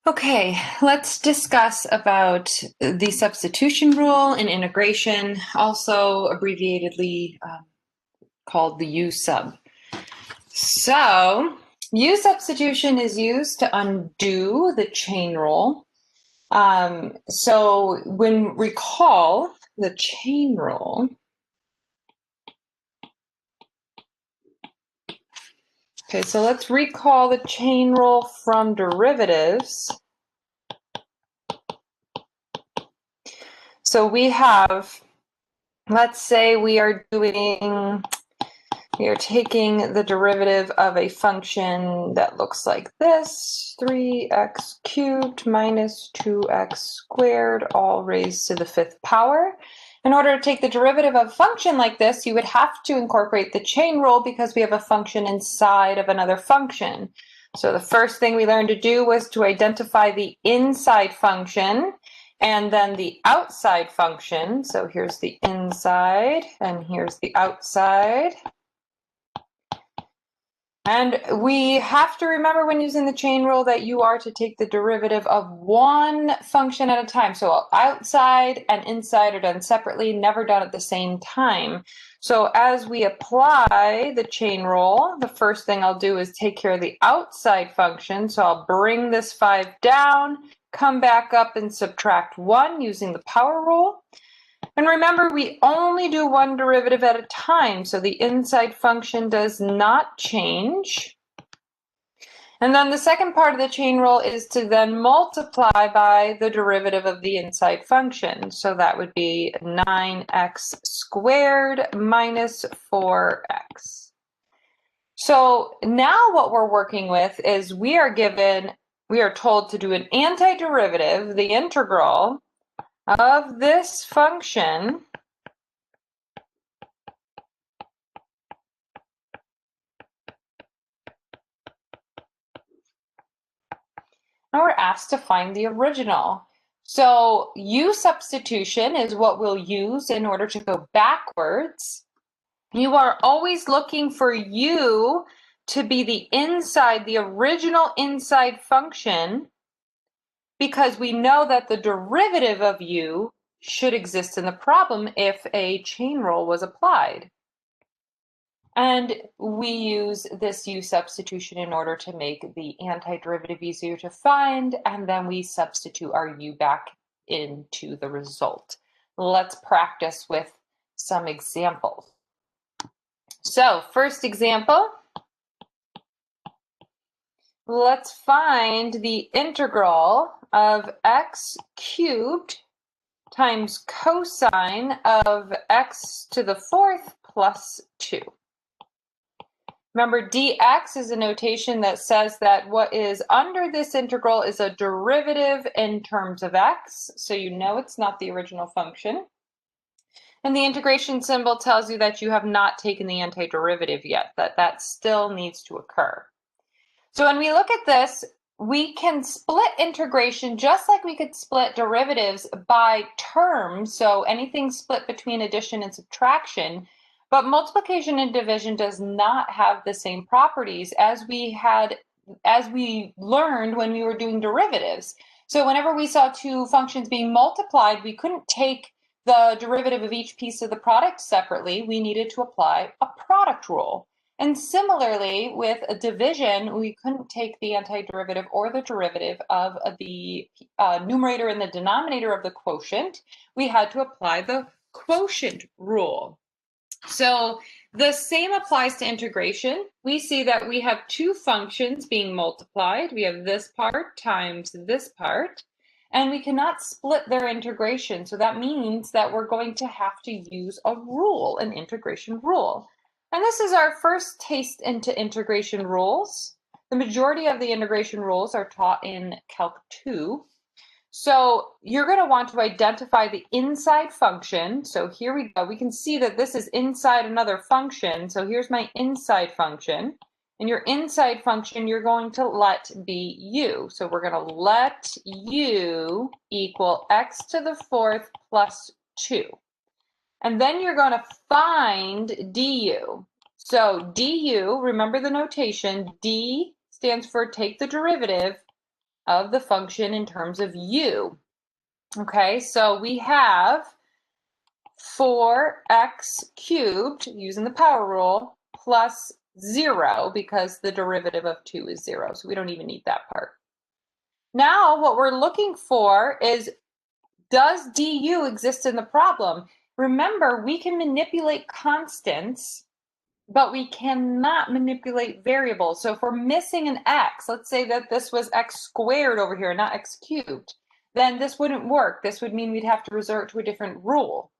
Okay, let's discuss about the substitution rule in integration, also abbreviatedly called the U sub. So, U substitution is used to undo the chain rule. So when recall the chain rule, okay, so let's recall the chain rule from derivatives. So we have, let's say we are taking the derivative of a function that looks like this, 3x cubed minus 2x squared, all raised to the 5th power. In order to take the derivative of a function like this, you would have to incorporate the chain rule because we have a function inside of another function. So the first thing we learned to do was to identify the inside function and then the outside function. So here's the inside and here's the outside. And we have to remember when using the chain rule that you are to take the derivative of one function at a time. So outside and inside are done separately, never done at the same time. So as we apply the chain rule, the first thing I'll do is take care of the outside function. So I'll bring this 5 down, come back up and subtract 1 using the power rule. And remember, we only do one derivative at a time, so the inside function does not change. And then the second part of the chain rule is to then multiply by the derivative of the inside function. So that would be 9x squared minus 4x. So now what we're working with is we are told to do an antiderivative, the integral of this function and we're asked to find the original. So U substitution is what we'll use in order to go backwards. You are always looking for U to be the original inside function, because we know that the derivative of U should exist in the problem if a chain rule was applied. And we use this U substitution in order to make the antiderivative easier to find, and then we substitute our U back into the result. Let's practice with some examples. So, first example, let's find the integral of x cubed times cosine of x to the 4th plus 2. Remember, dx is a notation that says that what is under this integral is a derivative in terms of x, so you know it's not the original function. And the integration symbol tells you that you have not taken the antiderivative yet, that still needs to occur. So when we look at this, we can split integration just like we could split derivatives by terms, so anything split between addition and subtraction. But multiplication and division does not have the same properties as we learned when we were doing derivatives. So whenever we saw two functions being multiplied, we couldn't take the derivative of each piece of the product separately. We needed to apply a product rule. And similarly, with a division, we couldn't take the antiderivative or the derivative of the numerator and the denominator of the quotient. We had to apply the quotient rule. So the same applies to integration. We see that we have two functions being multiplied. We have this part times this part, and we cannot split their integration. So that means that we're going to have to use a rule, an integration rule. And this is our first taste into integration rules. The majority of the integration rules are taught in Calc 2. So you're going to want to identify the inside function. So here we go. We can see that this is inside another function. So here's my inside function. And your inside function, you're going to let be U. So we're going to let U equal x to the 4th plus 2. And then you're going to find du. So du, remember the notation, d stands for take the derivative of the function in terms of u. Okay, so we have 4x cubed, using the power rule, plus 0, because the derivative of 2 is 0, so we don't even need that part. Now what we're looking for is, does du exist in the problem? Remember, we can manipulate constants, but we cannot manipulate variables. So if we're missing an x, let's say that this was x squared over here, not x cubed, then this wouldn't work. This would mean we'd have to resort to a different rule,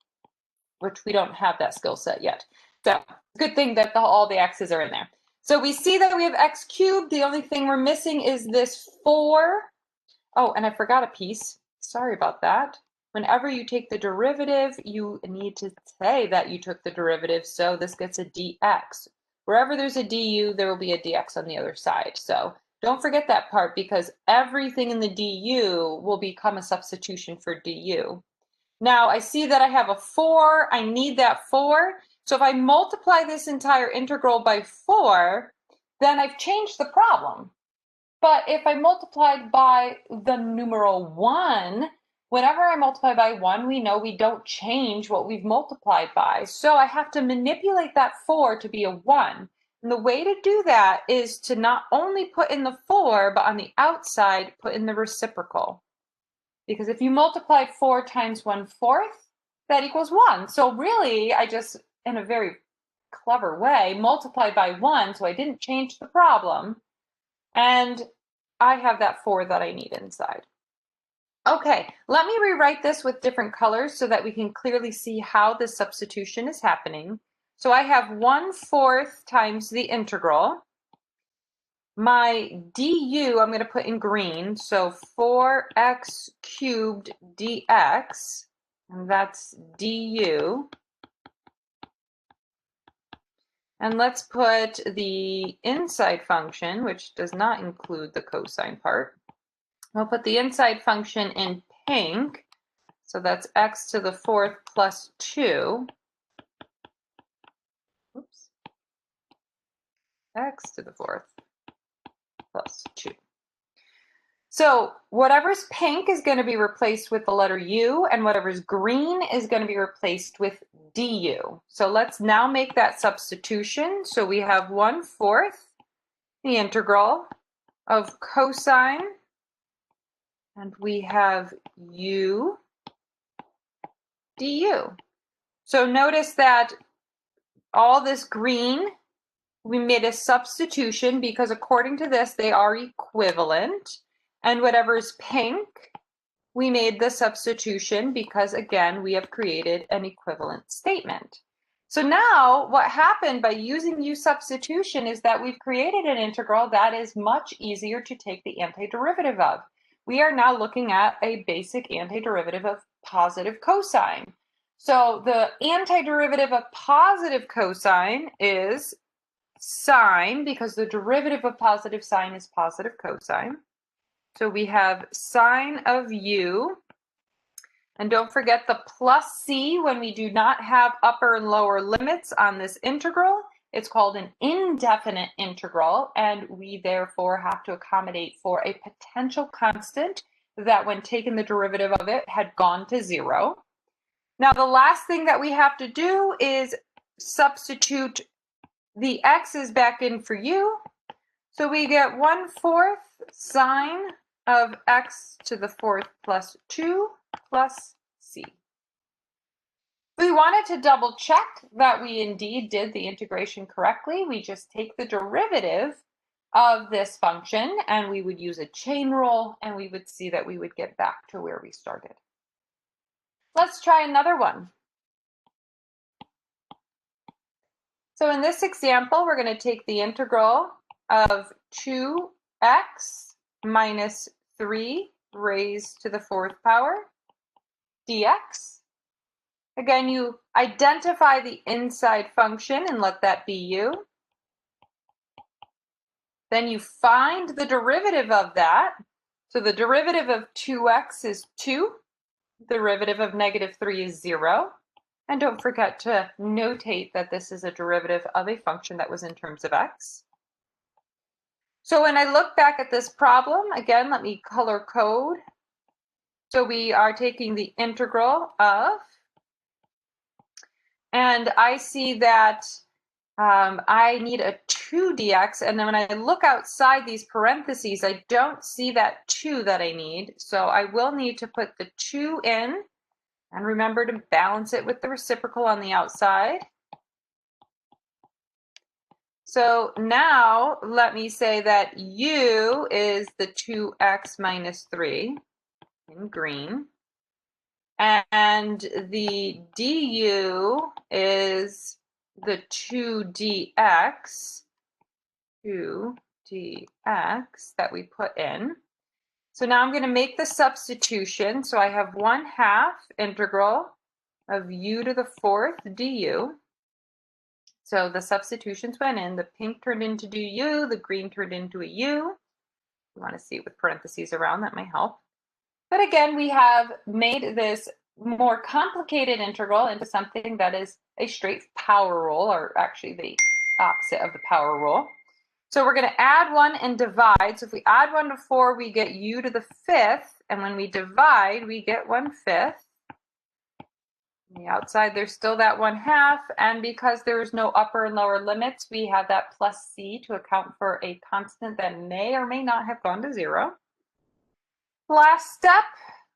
which we don't have that skill set yet. So good thing that all the x's are in there. So we see that we have x cubed. The only thing we're missing is this 4. Oh, and I forgot a piece. Sorry about that. Whenever you take the derivative, you need to say that you took the derivative, so this gets a dx. Wherever there's a du, there will be a dx on the other side. So don't forget that part, because everything in the du will become a substitution for du. Now I see that I have a 4. I need that 4. So if I multiply this entire integral by 4, then I've changed the problem. But if I multiplied by the numeral 1, whenever I multiply by 1, we know we don't change what we've multiplied by. So I have to manipulate that 4 to be a 1. And the way to do that is to not only put in the 4, but on the outside, put in the reciprocal. Because if you multiply 4 times 1/4, that equals 1. So really, I just, in a very clever way, multiplied by 1, so I didn't change the problem. And I have that 4 that I need inside. Okay, let me rewrite this with different colors so that we can clearly see how this substitution is happening. So I have 1/4 times the integral. My du, I'm going to put in green, so 4x cubed dx, and that's du. And let's put the inside function, which does not include the cosine part. We'll put the inside function in pink, so that's x to the 4th plus 2. Oops. X to the 4th plus 2. So whatever's pink is going to be replaced with the letter u, and whatever's green is going to be replaced with du. So let's now make that substitution. So we have 1/4 the integral of cosine, and we have u du. So notice that all this green, we made a substitution because according to this, they are equivalent. And whatever's pink, we made the substitution because, again, we have created an equivalent statement. So now what happened by using u substitution is that we've created an integral that is much easier to take the antiderivative of. We are now looking at a basic antiderivative of positive cosine. So the antiderivative of positive cosine is sine, because the derivative of positive sine is positive cosine. So we have sine of u, and don't forget the plus c when we do not have upper and lower limits on this integral. It's called an indefinite integral, and we therefore have to accommodate for a potential constant that when taken the derivative of it had gone to 0. Now the last thing that we have to do is substitute the x's back in for u. So we get 1/4 sine of x to the 4th plus 2 plus c. We wanted to double check that we indeed did the integration correctly. We just take the derivative of this function and we would use a chain rule, and we would see that we would get back to where we started. Let's try another one. So in this example, we're going to take the integral of 2x minus 3 raised to the 4th power dx. Again, you identify the inside function and let that be u. Then you find the derivative of that. So the derivative of 2x is 2. The derivative of -3 is 0. And don't forget to notate that this is a derivative of a function that was in terms of x. So when I look back at this problem, again, let me color code. So we are taking the integral of, and I see that I need a 2 dx, and then when I look outside these parentheses, I don't see that 2 that I need. So I will need to put the 2 in, and remember to balance it with the reciprocal on the outside. So now let me say that u is the 2x minus 3 in green. And the du is the 2dx that we put in. So now I'm going to make the substitution. So I have 1/2 integral of u to the 4th du. So the substitutions went in. The pink turned into du, the green turned into a u. You want to see it with parentheses around, that might help. But again, we have made this more complicated integral into something that is a straight power rule, or actually the opposite of the power rule. So we're going to add 1 and divide. So if we add 1 to 4, we get u to the 5th. And when we divide, we get 1/5. On the outside, there's still that 1/2. And because there is no upper and lower limits, we have that plus c to account for a constant that may or may not have gone to 0. Last step,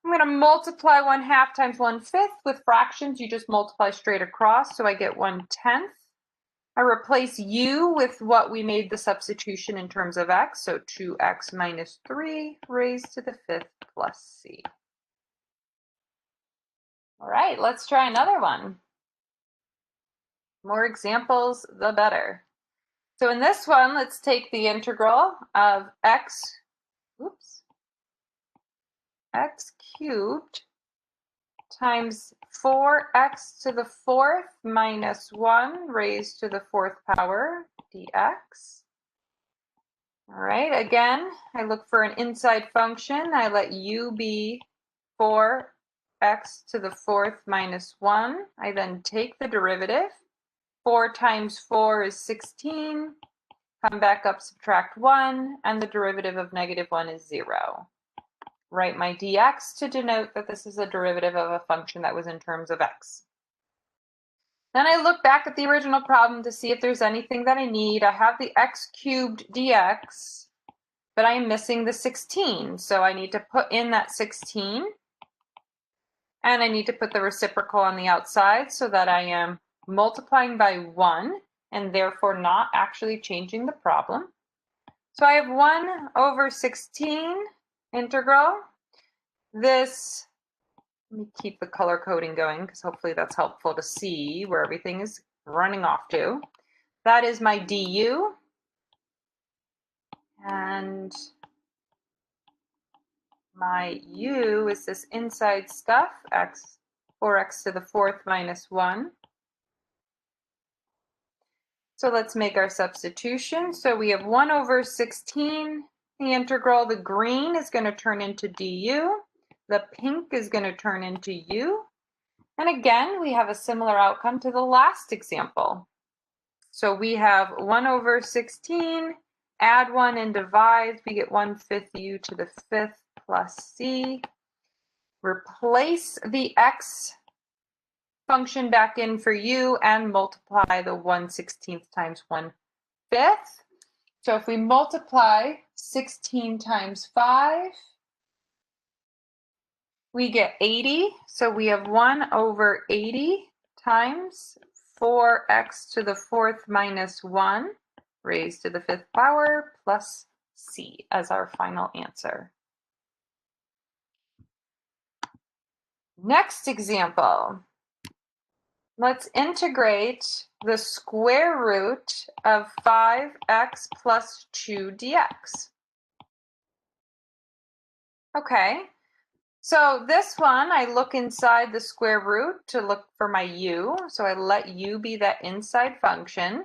I'm going to multiply 1/2 times 1/5. With fractions, you just multiply straight across. So I get 1/10. I replace u with what we made the substitution in terms of x, so 2x minus 3 raised to the 5th plus c. All right, let's try another one. More examples, the better. So in this one, let's take the integral of x cubed times 4x to the 4th minus 1 raised to the 4th power dx. All right, again, I look for an inside function. I let u be 4x to the 4th minus 1. I then take the derivative. 4 times 4 is 16. Come back up, subtract 1, and the derivative of -1 is 0. Write my dx to denote that this is a derivative of a function that was in terms of x. Then I look back at the original problem to see if there's anything that I need. I have the x cubed dx, but I'm missing the 16. So I need to put in that 16. And I need to put the reciprocal on the outside so that I am multiplying by 1 and therefore not actually changing the problem. So I have 1/16 integral. This, let me keep the color coding going because hopefully that's helpful to see where everything is running off to. That is my du. And my u is this inside stuff, 4x to the 4th minus 1. So let's make our substitution. So we have 1/16, the integral. The green is going to turn into du. The pink is going to turn into u. And again, we have a similar outcome to the last example. So we have 1/16, add 1 and divide, we get 1/5 u to the 5th plus c. Replace the x function back in for u and multiply the 1/16 times 1/5. So if we multiply 16 times 5, we get 80. So we have 1/80 times 4x to the 4th minus 1 raised to the 5th power plus c as our final answer. Next example. Let's integrate the square root of 5x plus 2 dx. Okay, so this one, I look inside the square root to look for my u. So I let u be that inside function.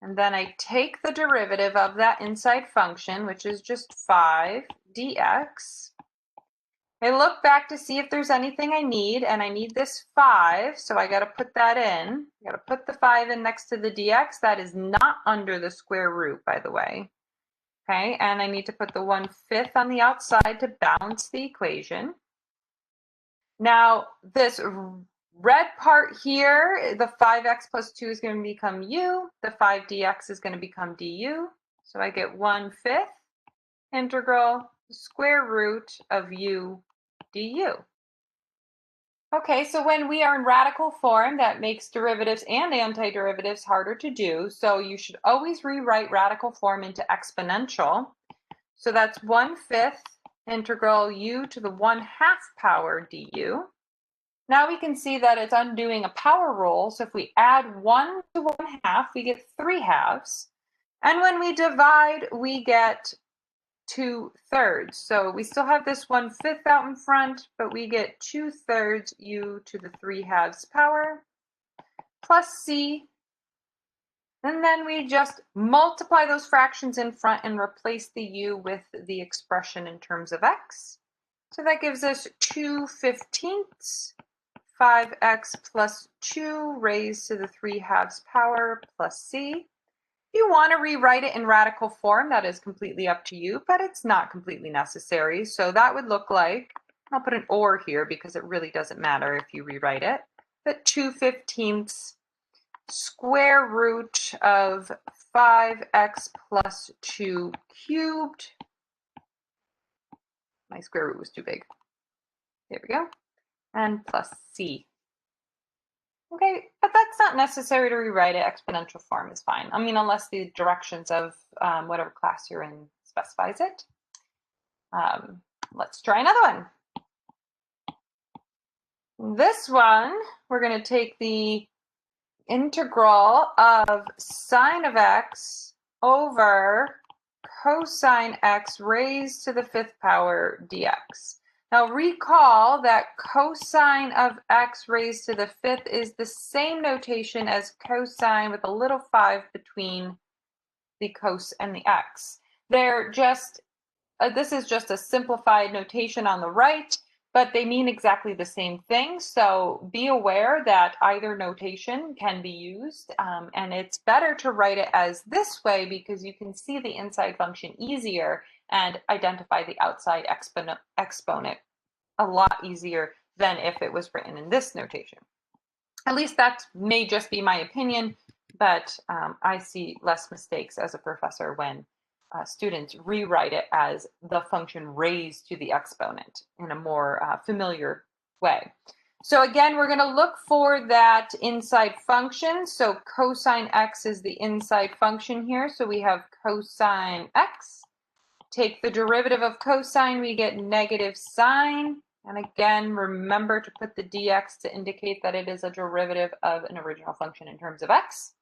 And then I take the derivative of that inside function, which is just 5 dx. I look back to see if there's anything I need, and I need this 5, so I got to put that in. I got to put the 5 in next to the dx. That is not under the square root, by the way. Okay, and I need to put the 1/5 on the outside to balance the equation. Now, this red part here, the 5x plus 2 is going to become u. The 5 dx is going to become du. So I get 1/5 integral square root of u du. Okay, so when we are in radical form, that makes derivatives and antiderivatives harder to do. So you should always rewrite radical form into exponential. So that's 1/5 integral u to the 1/2 power du. Now we can see that it's undoing a power rule. So if we add 1 to 1/2, we get 3/2. And when we divide, we get 2/3. So we still have this 1/5 out in front, but we get 2/3 u to the 3/2 power plus c. And then we just multiply those fractions in front and replace the u with the expression in terms of x. So that gives us 2/15 5x plus 2 raised to the 3/2 power plus c. If you want to rewrite it in radical form, that is completely up to you, but it's not completely necessary. So that would look like, I'll put an or here because it really doesn't matter if you rewrite it, but 2/15 square root of 5x plus 2 cubed. My square root was too big. There we go. And plus c. Okay, but that's not necessary to rewrite it. Exponential form is fine. I mean, unless the directions of whatever class you're in specifies it. Let's try another one. This one, we're going to take the integral of sine of x over cosine x raised to the 5th power dx. Now recall that cosine of x raised to the 5th is the same notation as cosine with a little 5 between the cos and the x. They're just, this is just a simplified notation on the right, but they mean exactly the same thing. So be aware that either notation can be used, and it's better to write it as this way because you can see the inside function easier and identify the outside exponent a lot easier than if it was written in this notation. At least that may just be my opinion, but I see less mistakes as a professor when students rewrite it as the function raised to the exponent in a more familiar way. So again, we're going to look for that inside function. So cosine x is the inside function here. So we have cosine x. Take the derivative of cosine, we get negative sine. And again, remember to put the dx to indicate that it is a derivative of an original function in terms of x.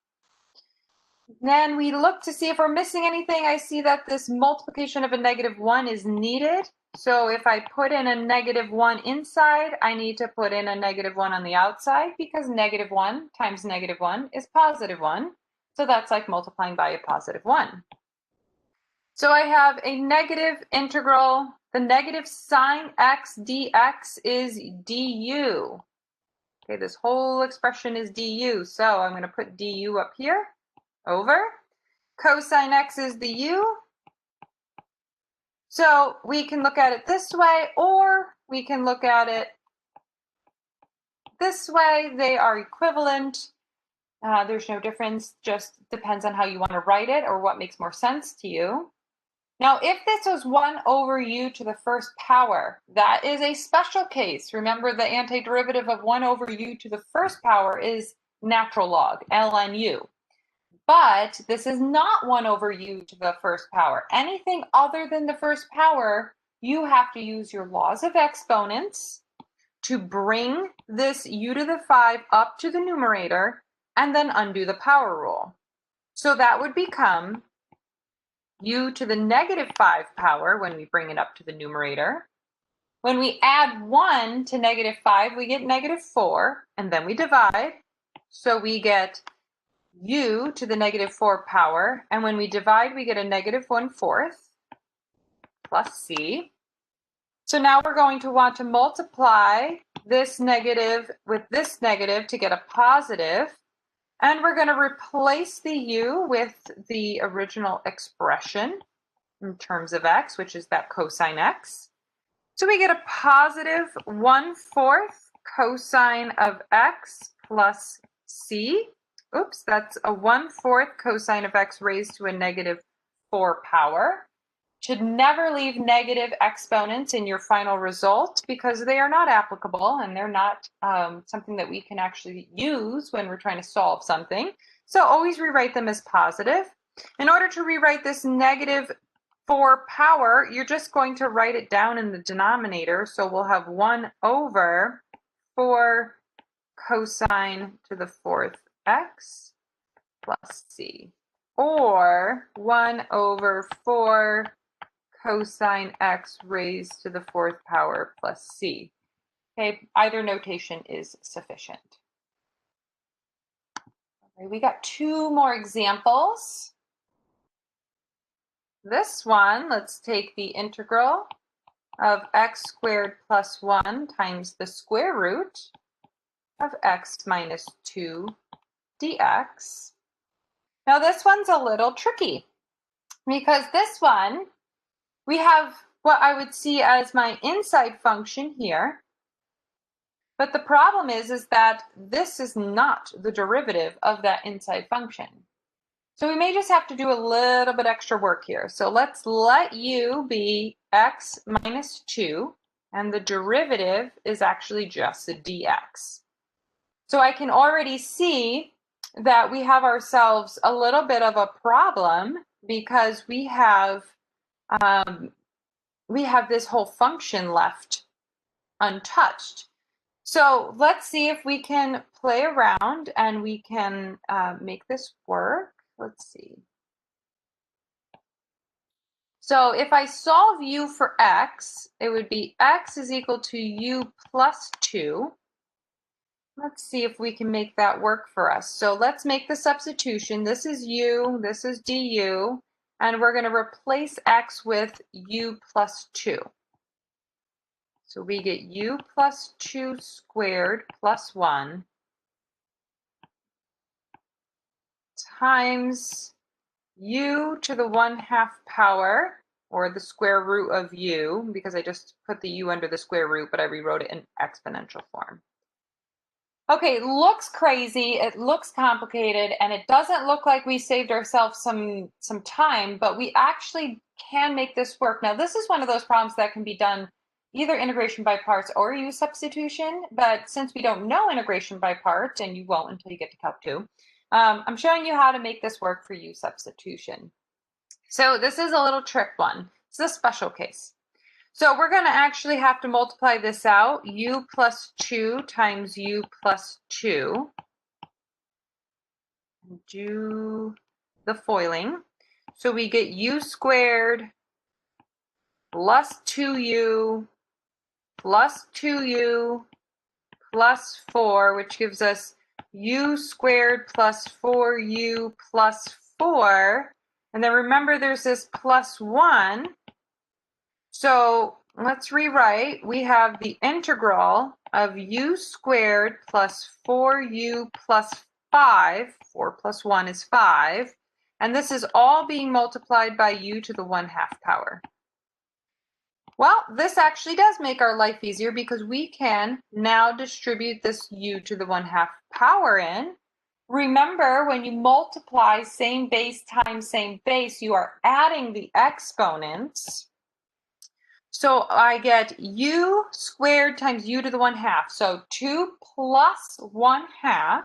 Then we look to see if we're missing anything. I see that this multiplication of a -1 is needed. So if I put in a -1 inside, I need to put in a -1 on the outside because -1 times -1 is +1. So that's like multiplying by a +1. So I have a negative integral. The negative sine x dx is du. Okay, this whole expression is du. So I'm going to put du up here over. Cosine x is the u. So we can look at it this way, or we can look at it this way. They are equivalent. There's no difference, just depends on how you want to write it or what makes more sense to you. Now, if this was 1 over u to the 1st power, that is a special case. Remember, the antiderivative of 1 over u to the 1st power is natural log, ln u. But this is not 1 over u to the 1st power. Anything other than the 1st power, you have to use your laws of exponents to bring this u to the 5 up to the numerator and then undo the power rule. So that would become u to the -5 power when we bring it up to the numerator. When we add 1 to -5, we get -4, and then we divide. So we get u to the -4 power, and when we divide, we get a -1/4 plus c. So now we're going to want to multiply this negative with this negative to get a positive. And we're going to replace the u with the original expression in terms of x, which is that cosine x. So we get a positive 1/4 cosine of x plus c. Oops, that's a 1/4 cosine of x raised to a negative 4 power. Should never leave negative exponents in your final result because they are not applicable and they're not something that we can actually use when we're trying to solve something. So always rewrite them as positive. In order to rewrite this negative 4 power, you're just going to write it down in the denominator. So we'll have 1/4 cosine to the 4th x plus c, or 1/4 cosine x raised to the 4th power plus c. Okay, either notation is sufficient. Okay, we got 2 more examples. This one, let's take the integral of x squared plus 1 times the square root of x minus 2 dx. Now this one's a little tricky because this one, we have what I would see as my inside function here. But the problem is that this is not the derivative of that inside function. So we may just have to do a little bit extra work here. So let's let u be x minus 2, and the derivative is actually just the dx. So I can already see that we have ourselves a little bit of a problem because we have this whole function left untouched. So let's see if we can play around and we can make this work. Let's see. So if I solve u for x, it would be x is equal to u plus 2. Let's see if we can make that work for us. So let's make the substitution. This is u, this is du, and we're going to replace x with u plus 2. So we get u plus 2 squared plus 1 times u to the 1/2 power, or the square root of u, because I just put the u under the square root, but I rewrote it in exponential form. Okay, it looks crazy, it looks complicated, and it doesn't look like we saved ourselves some time, but we actually can make this work. Now, this is one of those problems that can be done either integration by parts or use substitution, but since we don't know integration by parts, and you won't until you get to Calc 2, I'm showing you how to make this work for u substitution. So this is a little trick one. It's a special case. So we're going to actually have to multiply this out, u plus 2 times u plus 2. Do the foiling. So we get u squared plus 2u plus 2u plus 4, which gives us u squared plus 4u plus 4. And then remember there's this plus 1. So let's rewrite. We have the integral of u squared plus 4u plus 5. 4 plus 1 is 5. And this is all being multiplied by u to the 1/2 power. Well, this actually does make our life easier because we can now distribute this u to the 1/2 power in. Remember, when you multiply same base times same base, you are adding the exponents. So I get u squared times u to the 1/2. So 2 plus 1/2,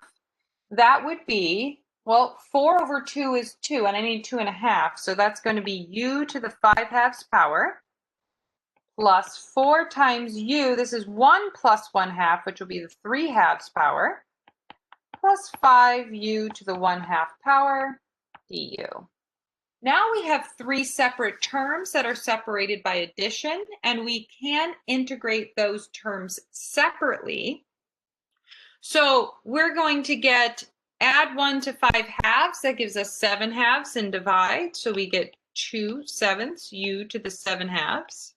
that would be, well, 4 over 2 is 2, and I need 2.5. So that's going to be u to the 5/2 power. Plus 4 times u, this is 1 plus 1/2, which will be the 3/2 power, plus 5u to the 1/2 power du. Now we have 3 separate terms that are separated by addition, and we can integrate those terms separately. So we're going to add 1 to 5/2, that gives us 7/2, and divide. So we get 2/7 u to the 7/2.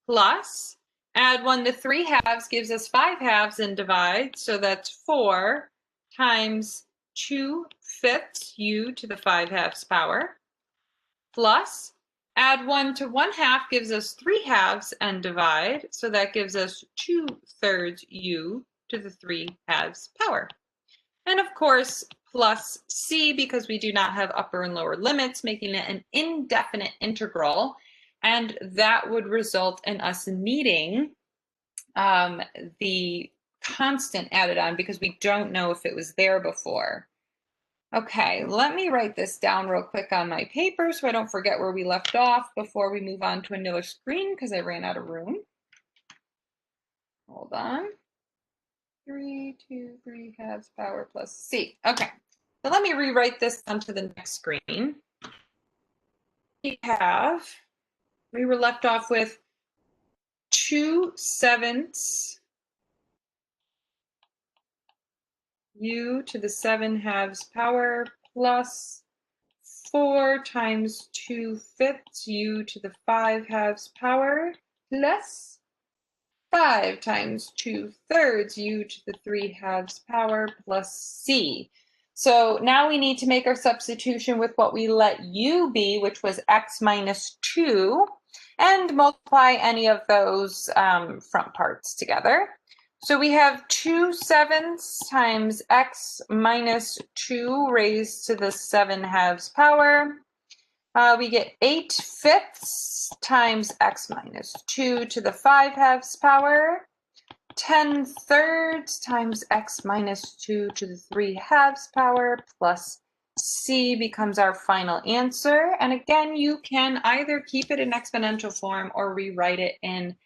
plus, add 1 to 3 halves gives us 5 halves and divide, so that's 4 times 2/5 u to the 5 halves power, plus, add 1 to 1 half gives us 3 halves and divide, so that gives us 2/3 u to the 3 halves power. And of course, plus c, because we do not have upper and lower limits, making it an indefinite integral. And that would result in us needing the constant added on because we don't know if it was there before. Okay, let me write this down real quick on my paper so I don't forget where we left off before we move on to another screen because I ran out of room. Hold on. 3, 2, 3 halves power plus c. Okay, so let me rewrite this onto the next screen. We were left off with 2/7 u to the 7 halves power plus 4 times 2/5 u to the 5 halves power plus 5 times 2/3 u to the 3 halves power plus c. So now we need to make our substitution with what we let u be, which was x minus 2, and multiply any of those front parts together. So we have 2/7 times x minus 2 raised to the 7 halves power. We get 8/5 times x minus 2 to the 5 halves power. 10/3 times x minus 2 to the 3 halves power plus c becomes our final answer. And again, you can either keep it in exponential form or rewrite it in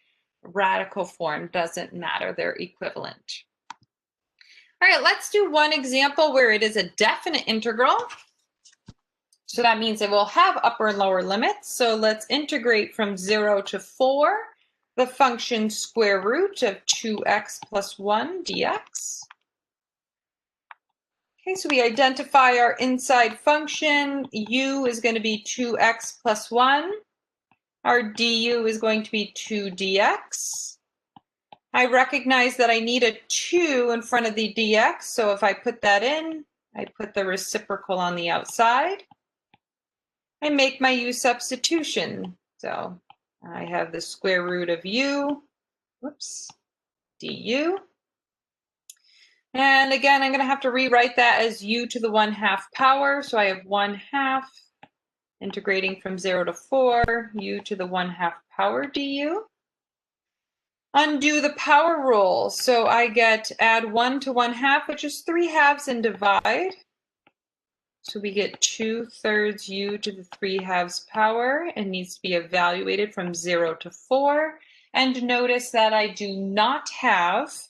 radical form. Doesn't matter, they're equivalent. All right, let's do one example where it is a definite integral. So that means it will have upper and lower limits. So let's integrate from 0 to 4, the function square root of 2x plus 1 dx. Okay, so we identify our inside function. U is going to be 2x plus 1. Our du is going to be 2 dx. I recognize that I need a 2 in front of the dx, so if I put that in, I put the reciprocal on the outside. I make my u substitution. So I have the square root of u, du. And again, I'm going to have to rewrite that as u to the 1/2 power. So I have 1/2 integrating from 0 to 4, u to the 1/2 power du. Undo the power rule. So I get add 1 to 1/2, which is 3 halves, and divide. So we get 2/3 u to the 3 halves power. It needs to be evaluated from 0 to 4. And notice that I do not have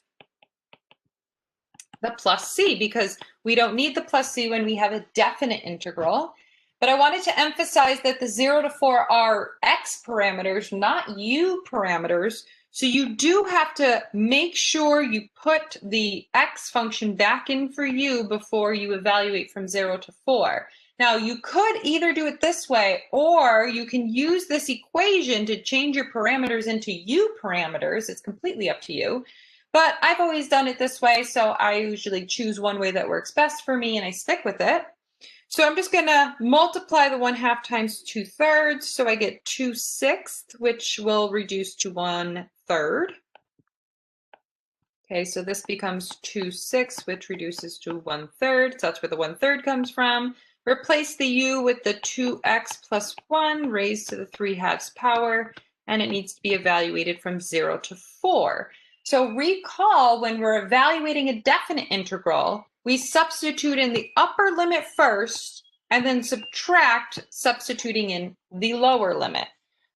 the plus c because we don't need the plus c when we have a definite integral. But I wanted to emphasize that the 0 to 4 are x parameters, not u parameters. So you do have to make sure you put the x function back in for u before you evaluate from 0 to 4. Now, you could either do it this way, or you can use this equation to change your parameters into u parameters. It's completely up to you. But I've always done it this way, so I usually choose one way that works best for me, and I stick with it. So I'm just going to multiply the 1/2 times 2/3, so I get 2/6, which will reduce to 1/3. Okay, so this becomes 2/6, which reduces to 1/3. So that's where the 1/3 comes from. Replace the u with the 2x plus 1 raised to the 3 halves power, and it needs to be evaluated from 0 to 4. So recall, when we're evaluating a definite integral, we substitute in the upper limit first and then subtract substituting in the lower limit.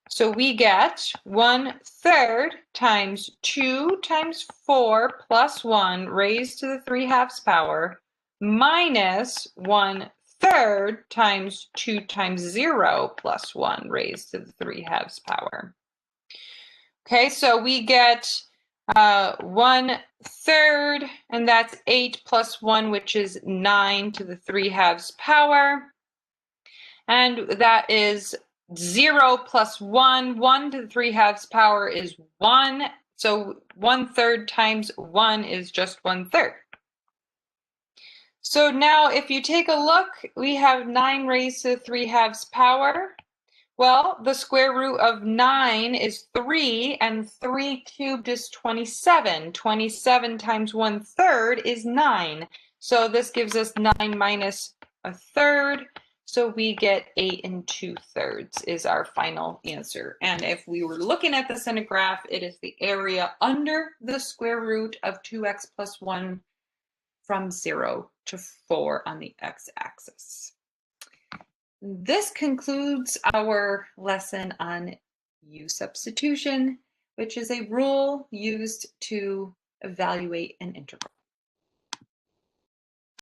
So we get 1/3 times 2 times 4 plus 1 raised to the 3 halves power minus 1/3 times 2 times 0 plus 1 raised to the 3 halves power. Okay, so we get 1/3, and that's 8 plus 1, which is 9 to the 3 halves power. And that is 0 plus 1. 1 to the 3/2 power is 1. So 1/3 times 1 is just 1/3. So now if you take a look, we have 9 raised to the 3/2 power. Well, the square root of 9 is 3, and 3 cubed is 27. 27 times 1/3 is 9. So this gives us 9 minus 1/3. So we get 8 2/3 is our final answer. And if we were looking at this in a graph, it is the area under the square root of 2x plus 1 from 0 to 4 on the x-axis. This concludes our lesson on U substitution, which is a rule used to evaluate an integral.